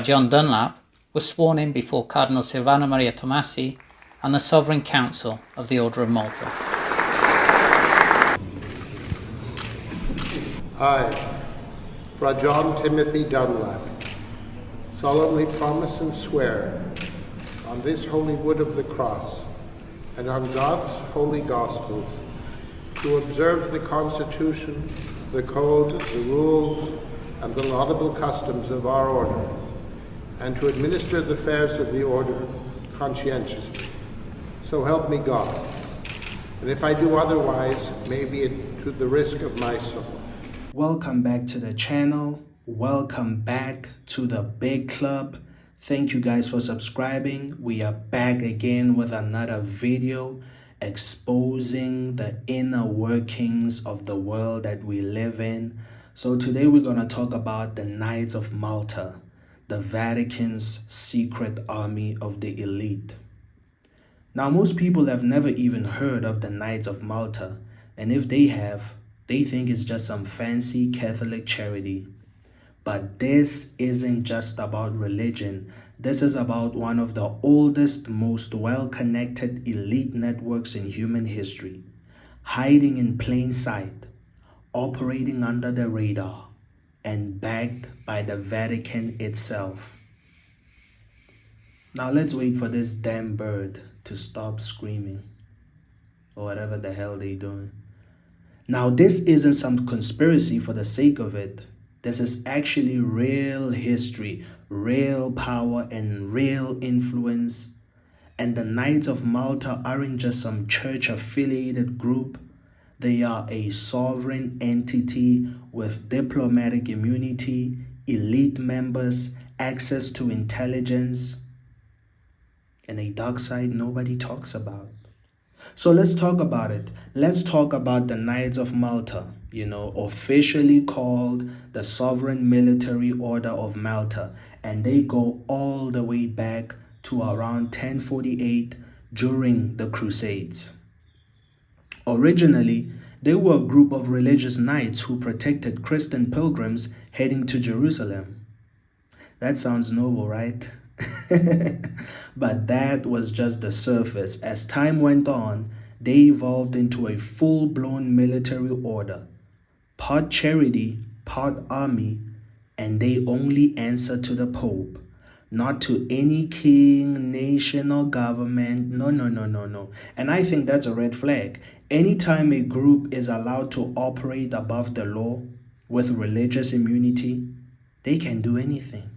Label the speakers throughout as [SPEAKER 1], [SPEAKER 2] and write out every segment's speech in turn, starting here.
[SPEAKER 1] John Dunlap was sworn in before Cardinal Silvano Maria Tomasi and the Sovereign Council of the Order of Malta.
[SPEAKER 2] I, Fra John Timothy Dunlap, solemnly promise and swear on this holy wood of the cross and on God's holy Gospels to observe the Constitution, the Code, the rules, and the laudable customs of our order, and to administer the affairs of the order conscientiously. So help me God. And if I do otherwise, may be it to the risk of my soul.
[SPEAKER 3] Welcome back to the channel. Welcome back to the big club. Thank you guys for subscribing. We are back again with another video exposing the inner workings of the world that we live in. So today we're going to talk about the Knights of Malta, the Vatican's secret army of the elite. Now, most people have never even heard of the Knights of Malta, and if they have, they think it's just some fancy Catholic charity. But this isn't just about religion. This is about one of the oldest, most well-connected elite networks in human history, hiding in plain sight, operating under the radar, and backed by the Vatican itself. Now let's wait for this damn bird to stop screaming, or whatever the hell they're doing. Now this isn't some conspiracy for the sake of it. This is actually real history, real power, and real influence. And the Knights of Malta aren't just some church-affiliated group. They are a sovereign entity with diplomatic immunity, elite members, access to intelligence, and a dark side nobody talks about. So let's talk about it. Let's talk about the Knights of Malta, officially called the Sovereign Military Order of Malta. And they go all the way back to around 1048 during the Crusades. Originally, they were a group of religious knights who protected Christian pilgrims heading to Jerusalem. That sounds noble, right? But that was just the surface. As time went on, they evolved into a full-blown military order, part charity, part army, and they only answer to the Pope, not to any king, nation, or government. No. And I think that's a red flag. Anytime a group is allowed to operate above the law with religious immunity, they can do anything,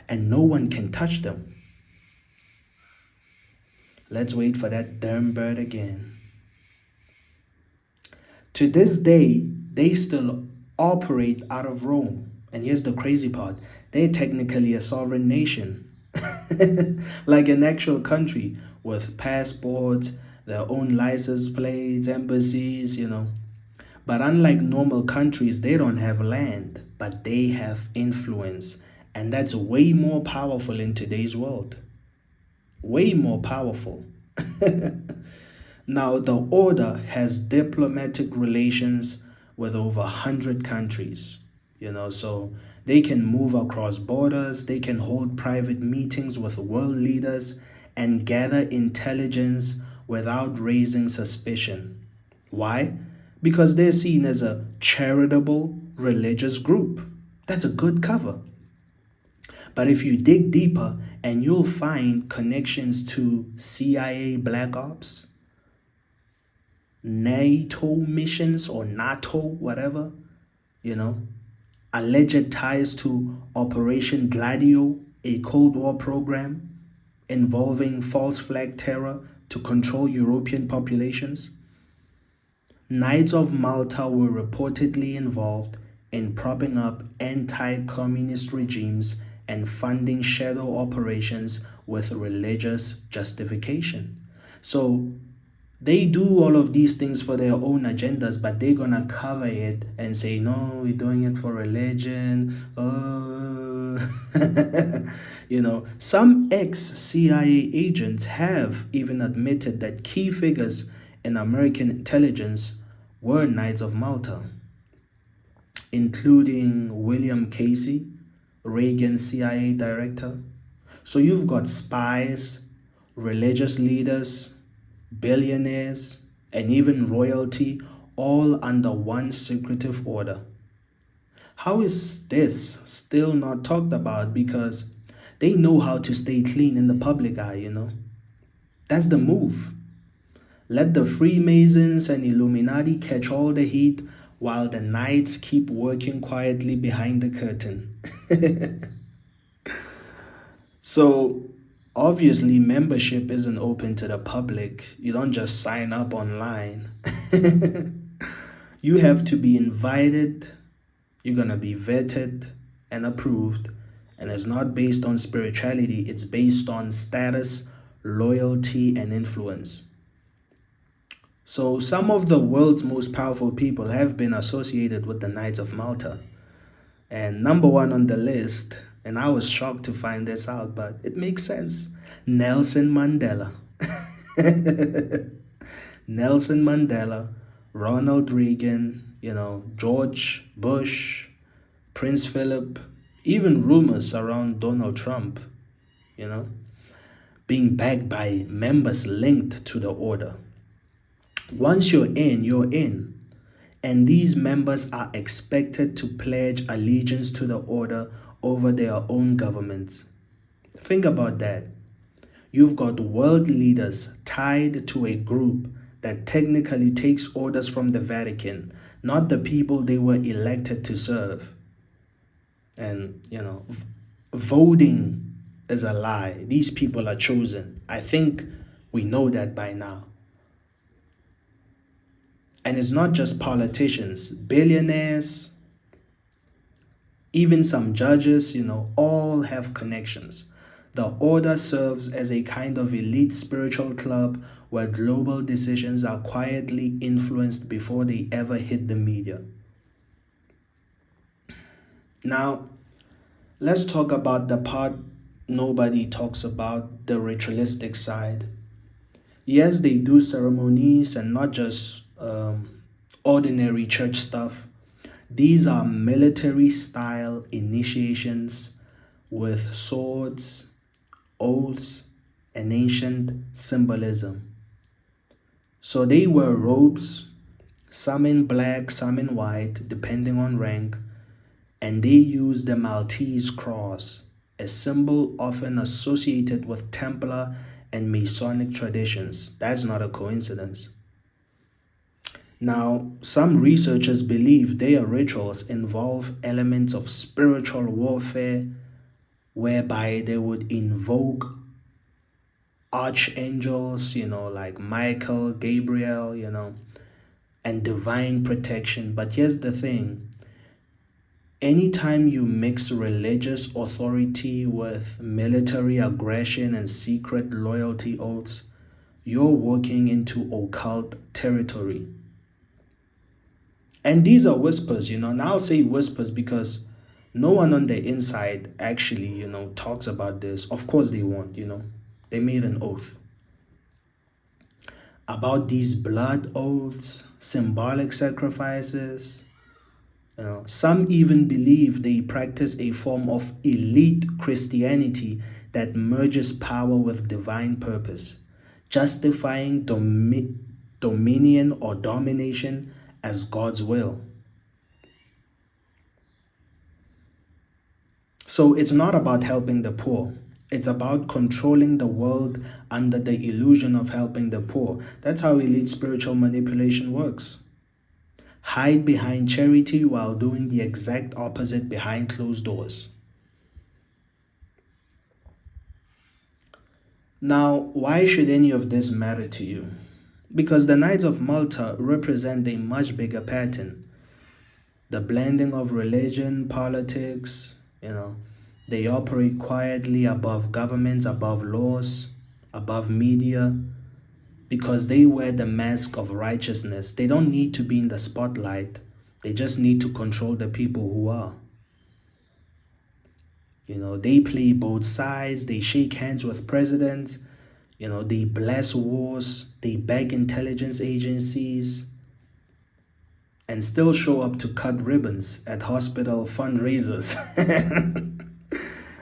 [SPEAKER 3] and no one can touch them. Let's wait for that damn bird again. To this day, they still operate out of Rome. And here's the crazy part. They're technically a sovereign nation. Like an actual country with passports, their own license plates, embassies, But unlike normal countries, they don't have land, but they have influence. And that's way more powerful in today's world. Way more powerful. Now, the order has diplomatic relations with over 100 countries, so they can move across borders, they can hold private meetings with world leaders and gather intelligence without raising suspicion. Why? Because they're seen as a charitable religious group. That's a good cover. But if you dig deeper, and you'll find connections to CIA Black Ops, NATO missions or NATO, whatever, alleged ties to Operation Gladio, a Cold War program involving false flag terror to control European populations. Knights of Malta were reportedly involved in propping up anti-communist regimes and funding shadow operations with religious justification. So they do all of these things for their own agendas, but they're gonna cover it and say, no, we're doing it for religion. Some ex-CIA agents have even admitted that key figures in American intelligence were Knights of Malta, including William Casey, Reagan's CIA director. So you've got spies, religious leaders, billionaires, and even royalty all under one secretive order. How is this still not talked about? Because they know how to stay clean in the public eye. That's the move. Let the Freemasons and Illuminati catch all the heat while the knights keep working quietly behind the curtain. So, obviously, membership isn't open to the public. You don't just sign up online. You have to be invited, you're going to be vetted and approved. And it's not based on spirituality, it's based on status, loyalty, and influence. So some of the world's most powerful people have been associated with the Knights of Malta. And number one on the list, and I was shocked to find this out, but it makes sense, Nelson Mandela. Nelson Mandela, Ronald Reagan, George Bush, Prince Philip, even rumors around Donald Trump, being backed by members linked to the order. Once you're in, you're in. And these members are expected to pledge allegiance to the order over their own governments. Think about that. You've got world leaders tied to a group that technically takes orders from the Vatican, not the people they were elected to serve. And, voting is a lie. These people are chosen. I think we know that by now. And it's not just politicians, billionaires, even some judges, all have connections. The order serves as a kind of elite spiritual club where global decisions are quietly influenced before they ever hit the media. Now, let's talk about the part nobody talks about, the ritualistic side. Yes, they do ceremonies and not just ordinary church stuff. These are military-style initiations with swords, oaths, and ancient symbolism. So they wear robes, some in black, some in white, depending on rank, and they use the Maltese cross, a symbol often associated with Templar and Masonic traditions. That's not a coincidence. Now, some researchers believe their rituals involve elements of spiritual warfare, whereby they would invoke archangels, like Michael, Gabriel, and divine protection. But here's the thing. Anytime you mix religious authority with military aggression and secret loyalty oaths, you're walking into occult territory. And these are whispers, and I'll say whispers because no one on the inside actually, talks about this. Of course they won't, They made an oath about these blood oaths, symbolic sacrifices. Some even believe they practice a form of elite Christianity that merges power with divine purpose, justifying dominion or domination as God's will. So it's not about helping the poor. It's about controlling the world under the illusion of helping the poor. That's how elite spiritual manipulation works. Hide behind charity while doing the exact opposite behind closed doors. Now, why should any of this matter to you? Because the Knights of Malta represent a much bigger pattern. The blending of religion, politics, they operate quietly above governments, above laws, above media, because they wear the mask of righteousness. They don't need to be in the spotlight. They just need to control the people who are. They play both sides. They shake hands with presidents. They bless wars. They back intelligence agencies and still show up to cut ribbons at hospital fundraisers.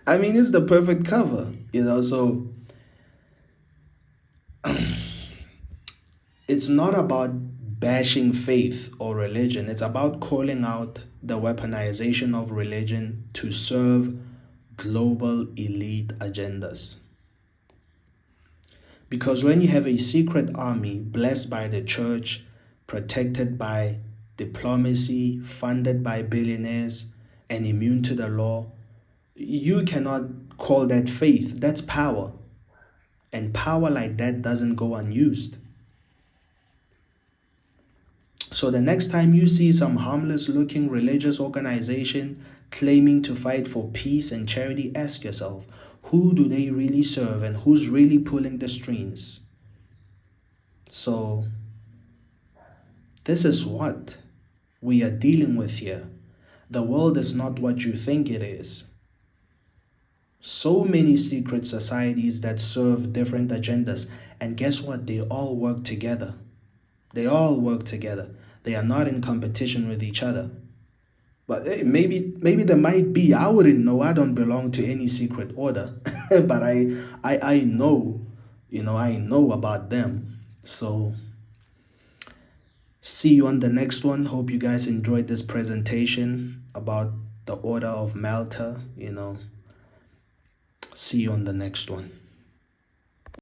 [SPEAKER 3] I mean, it's the perfect cover, so it's not about bashing faith or religion. It's about calling out the weaponization of religion to serve global elite agendas. Because when you have a secret army blessed by the church, protected by diplomacy, funded by billionaires, and immune to the law, you cannot call that faith. That's power. And power like that doesn't go unused. So the next time you see some harmless looking religious organization claiming to fight for peace and charity, ask yourself, who do they really serve and who's really pulling the strings? So this is what we are dealing with here. The world is not what you think it is. So many secret societies that serve different agendas, and guess what? They all work together. They all work together. They are not in competition with each other. But hey, maybe there might be. I wouldn't know. I don't belong to any secret order. But I know, I know about them. So see you on the next one. Hope you guys enjoyed this presentation about the Order of Malta. See you on the next one.